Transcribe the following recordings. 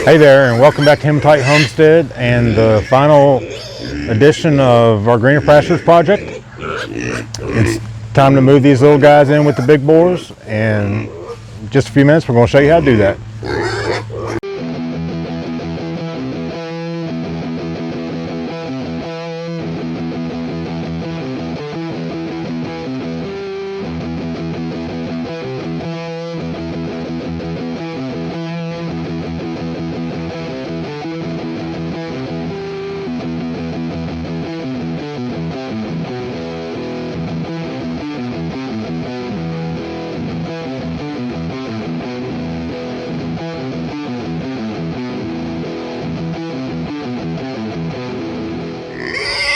Hey there, and welcome back to Homestead and the final edition of our Greener Pastures project. It's time to move these little guys in with the big boars, and in just a few minutes we're going to show you how to do that.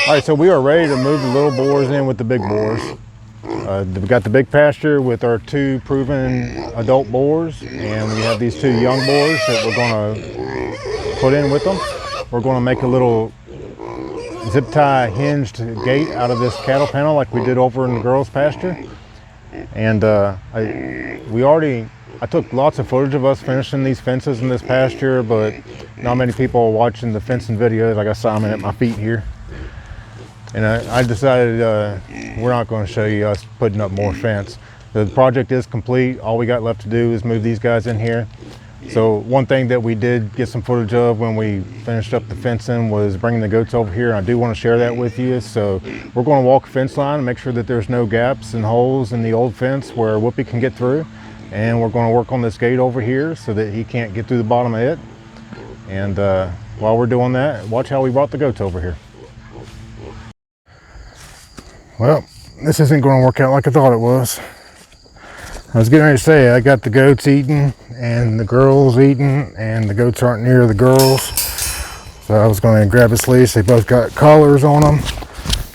All right, so we are ready to move the little boars in with the big boars. We've got the big pasture with our two proven adult boars, and we have these two young boars that we're going to put in with them. We're going to make a little zip tie hinged gate out of this cattle panel like we did over in the girls' pasture. And I took lots of footage of us finishing these fences in this pasture, but not many people are watching the fencing videos. Like I saw them at my feet here. And I decided we're not going to show you us putting up more fence. The project is complete. All we got left to do is move these guys in here. So one thing that we did get some footage of when we finished up the fencing was bringing the goats over here. I do want to share that with you. So we're going to walk a fence line and make sure that there's no gaps and holes in the old fence where Whoopi can get through. And we're going to work on this gate over here so that he can't get through the bottom of it. And while we're doing that, watch how we brought the goats over here. Well, this isn't going to work out like I thought it was. I was getting ready to say I got the goats eating and the girls eating, and the goats aren't near the girls. So I was going to grab this leash. They both got collars on them,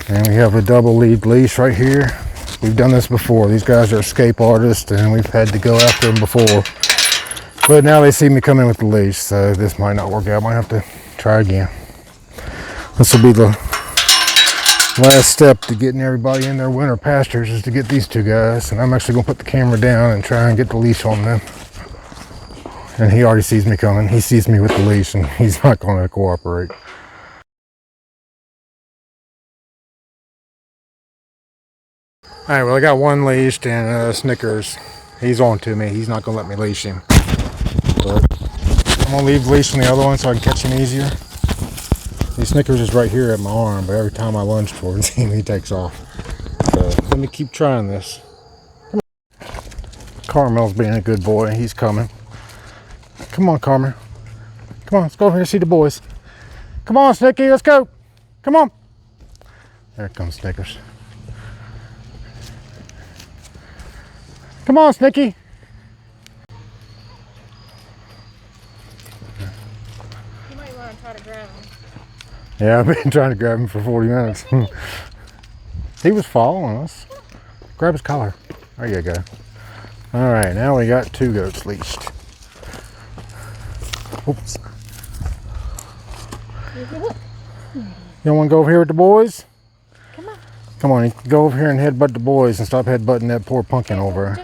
and we have a double lead leash right here. We've done this before. These guys are escape artists, and we've had to go after them before. But now they see me come in with the leash, so this might not work out. I might have to try again. This will be the last step to getting everybody in their winter pastures, is to get these two guys. And I'm actually going to put the camera down and try and get the leash on them. And he already sees me coming. He sees me with the leash, and he's not going to cooperate. All right, well, I got one leashed, and Snickers, he's on to me. He's not going to let me leash him. But I'm going to leave the leash on the other one so I can catch him easier. The Snickers is right here at my arm, but every time I lunge towards him, he takes off. So let me keep trying this. Come on. Carmel's being a good boy. He's coming. Come on, Carmel. Come on, let's go over here and see the boys. Come on, Snicky, let's go. Come on. There comes Snickers. Come on, Snicky. You might want to try to grab him. Yeah, I've been trying to grab him for 40 minutes. He was following us. Grab his collar. There you go. All right, now we got two goats leashed. Oops. You don't want to go over here with the boys? Come on. Come on, go over here and headbutt the boys and stop headbutting that poor pumpkin over.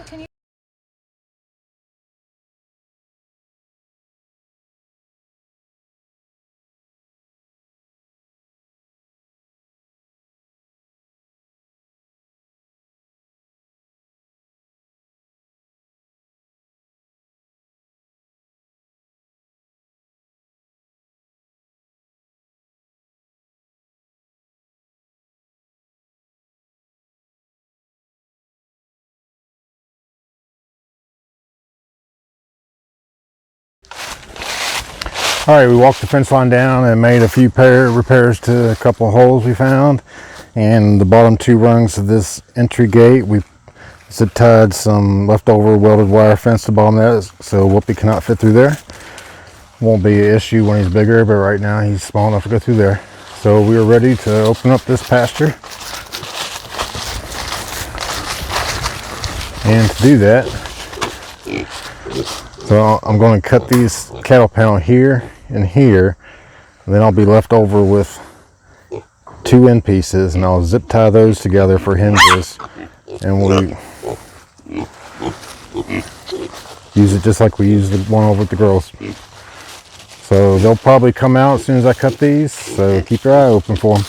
All right, we walked the fence line down and made a few repairs to a couple of holes we found. And the bottom two rungs of this entry gate, we zip tied some leftover welded wire fence to the bottom of that, so Whoopi cannot fit through there. Won't be an issue when he's bigger, but right now he's small enough to go through there. So we are ready to open up this pasture. And to do that, so I'm going to cut these cattle panel here and here, and then I'll be left over with two end pieces, and I'll zip tie those together for hinges, and we'll use it just like we use the one over at the girls. So they'll probably come out as soon as I cut these, so keep your eye open for them.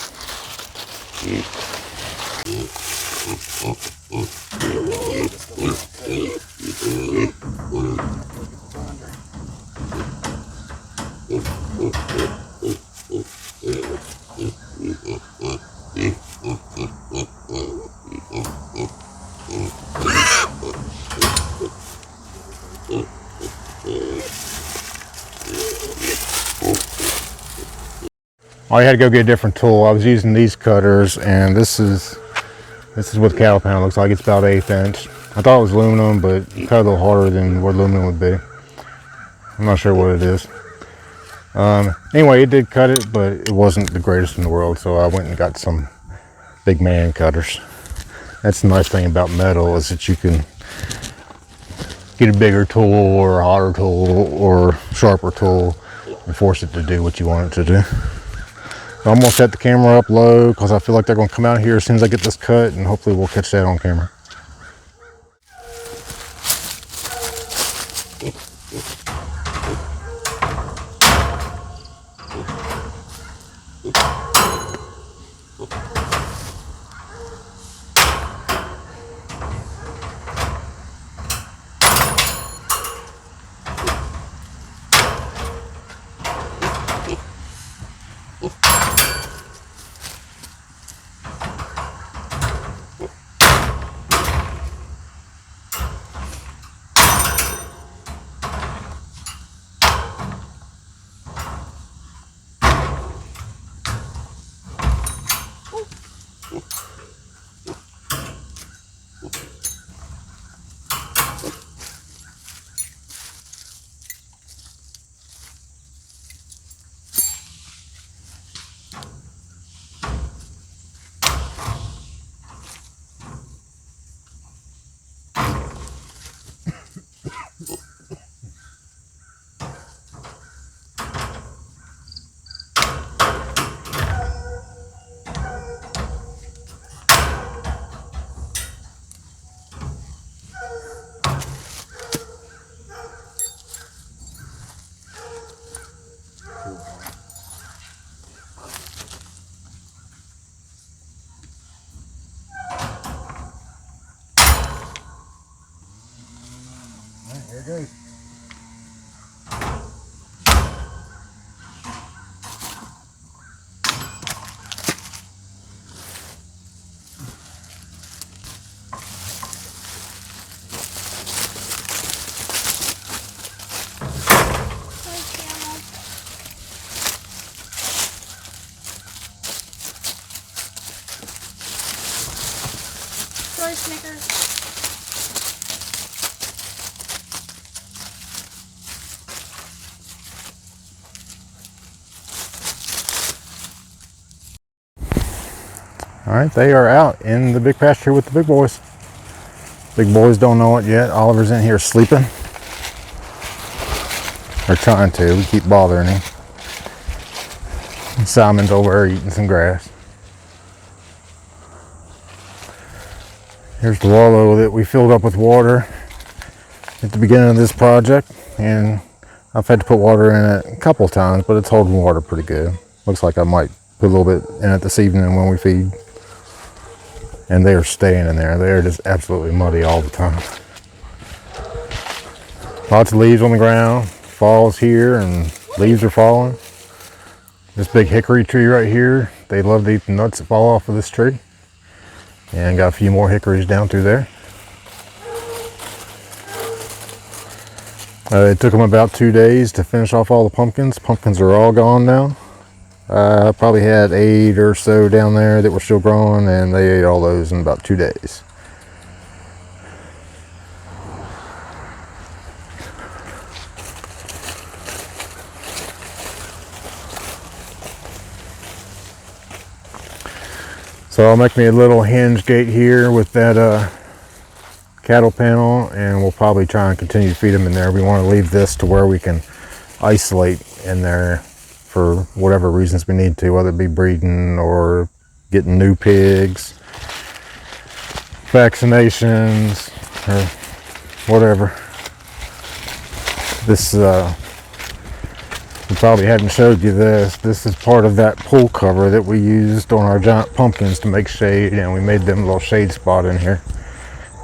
I had to go get a different tool. I was using these cutters, and this is what the cattle panel looks like. It's about 1/8 inch. I thought it was aluminum, but it cut a little harder than what aluminum would be. I'm not sure what it is. Anyway, it did cut it, but it wasn't the greatest in the world, so I went and got some big man cutters. That's the nice thing about metal, is that you can get a bigger tool or a hotter tool or sharper tool and force it to do what you want it to do. I'm gonna set the camera up low because I feel like they're gonna come out here as soon as I get this cut, and hopefully we'll catch that on camera. Here it goes. Sorry, Snickers. All right, they are out in the big pasture with the big boys. Big boys don't know it yet. Oliver's in here sleeping. Or trying to. We keep bothering him. And Simon's over there eating some grass. Here's the wallow that we filled up with water at the beginning of this project, and I've had to put water in it a couple of times, but it's holding water pretty good. Looks like I might put a little bit in it this evening when we feed. And they are staying in there. They're just absolutely muddy all the time. Lots of leaves on the ground. Falls here and leaves are falling. This big hickory tree right here, they love to eat the nuts that fall off of this tree. And got a few more hickories down through there. It took them about 2 days to finish off all the pumpkins. Pumpkins are all gone now. I probably had 8 or so down there that were still growing, and they ate all those in about 2 days. So I'll make me a little hinge gate here with that cattle panel, and we'll probably try and continue to feed them in there. We want to leave this to where we can isolate in there for whatever reasons we need to, whether it be breeding or getting new pigs, vaccinations, or We probably hadn't showed you this. This is part of that pool cover that we used on our giant pumpkins to make shade, and we made them a little shade spot in here.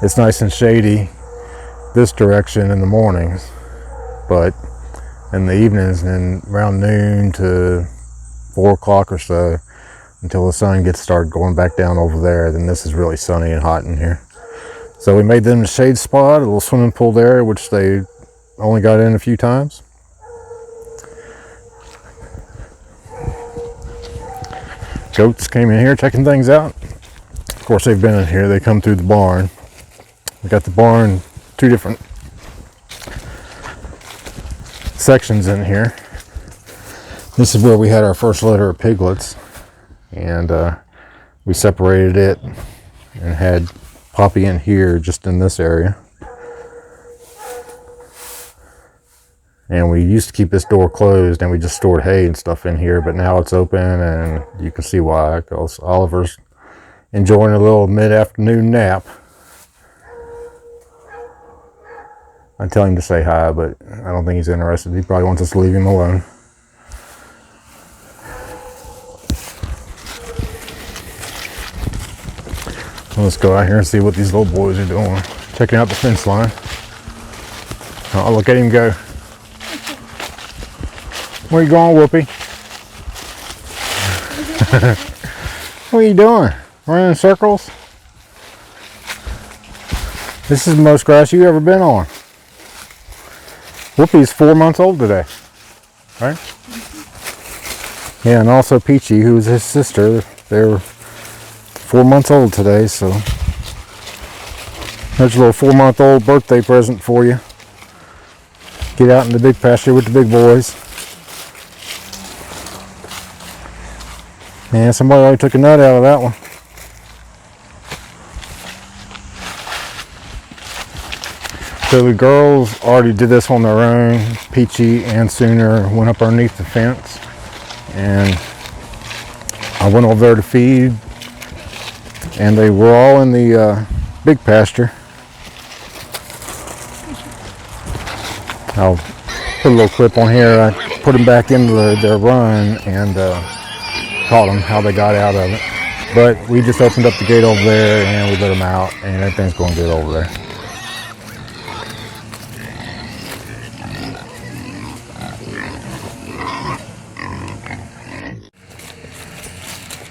It's nice and shady this direction in the mornings, but in the evenings and around noon to 4 o'clock or so, until the sun gets started going back down over there, then this is really sunny and hot in here. So we made them a shade spot, a little swimming pool there, which they only got in a few times. Goats came in here checking things out. Of course, they've been in here. They come through the barn. We got the barn, 2 different sections in here. This is where we had our first litter of piglets, and we separated it and had Poppy in here, just in this area. And we used to keep this door closed, and we just stored hay and stuff in here, but now it's open, and you can see why, because Oliver's enjoying a little mid-afternoon nap. I tell him to say hi, but I don't think he's interested. He probably wants us to leave him alone. Let's go out here and see what these little boys are doing. Checking out the fence line. Oh, look at him go. Where you going, Whoopi? What are you doing? Running in circles? This is the most grass you've ever been on. Whoopi's 4 months old today, right? Yeah, and also Peachy, who's his sister. They're 4 months old today, so there's a little 4-month-old birthday present for you. Get out in the big pasture with the big boys. Man, somebody already took a nut out of that one. So the girls already did this on their own. Peachy and Sooner went up underneath the fence, and I went over there to feed, and they were all in the big pasture. I'll put a little clip on here. I put them back into their run and taught them how they got out of it. But we just opened up the gate over there and we let them out, and everything's going good over there.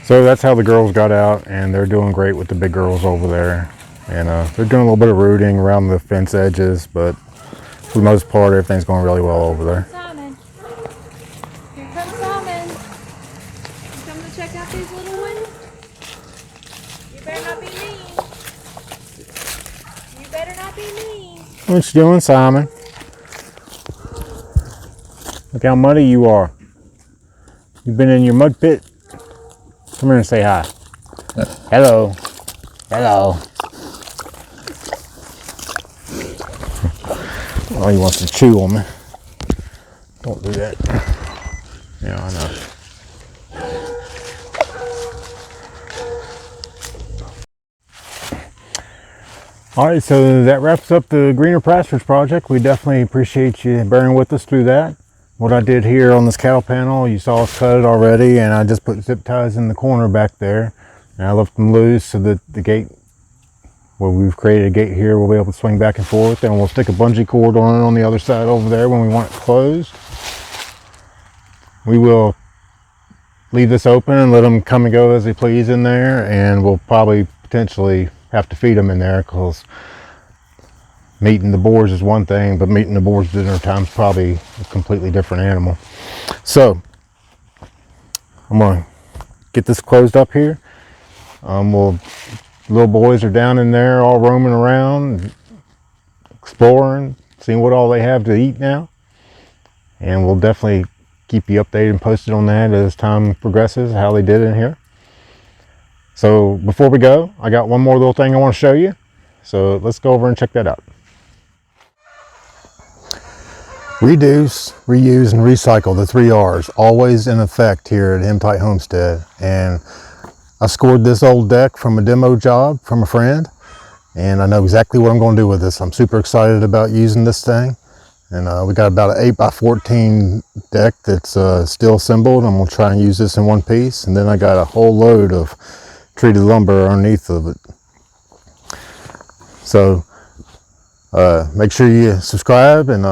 So that's how the girls got out, and they're doing great with the big girls over there. And they're doing a little bit of rooting around the fence edges, but for the most part, everything's going really well over there. Simon. Here comes Simon. You come to check out these little ones? You better not be mean. You better not be mean. What you doing, Simon? Look how muddy you are. You've been in your mud pit. Come here and say hi. Hello. Hello. Oh, he wants to chew on me. Don't do that. Yeah, I know. All right, so that wraps up the Greener Pastures project. We definitely appreciate you bearing with us through that. What I did here on this cow panel, you saw us cut it already, and I just put zip ties in the corner back there, and I left them loose so that the gate, well, we've created a gate here, we'll be able to swing back and forth, and we'll stick a bungee cord on it on the other side over there when we want it closed. We will leave this open and let them come and go as they please in there, and we'll probably potentially have to feed them in there, because meeting the boars is one thing, but meeting the boars dinner time is probably a completely different animal. So I'm gonna get this closed up here. Little boys are down in there all roaming around, exploring, seeing what all they have to eat now, and we'll definitely keep you updated and posted on that as time progresses, how they did in here. So before we go, I got one more little thing I want to show you, so let's go over and check that out. Reduce, reuse, and recycle, the 3 R's, always in effect here at M-Tight Homestead. And I scored this old deck from a demo job from a friend, and I know exactly what I'm going to do with this. I'm super excited about using this thing. And we got about an 8x14 deck that's still assembled. I'm gonna try and use this in one piece. And then I got a whole load of treated lumber underneath of it. So make sure you subscribe and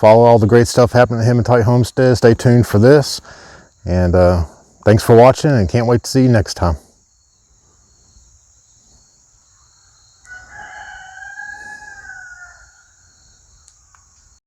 follow all the great stuff happening at Hematite Homestead. Stay tuned for this. And thanks for watching, and can't wait to see you next time.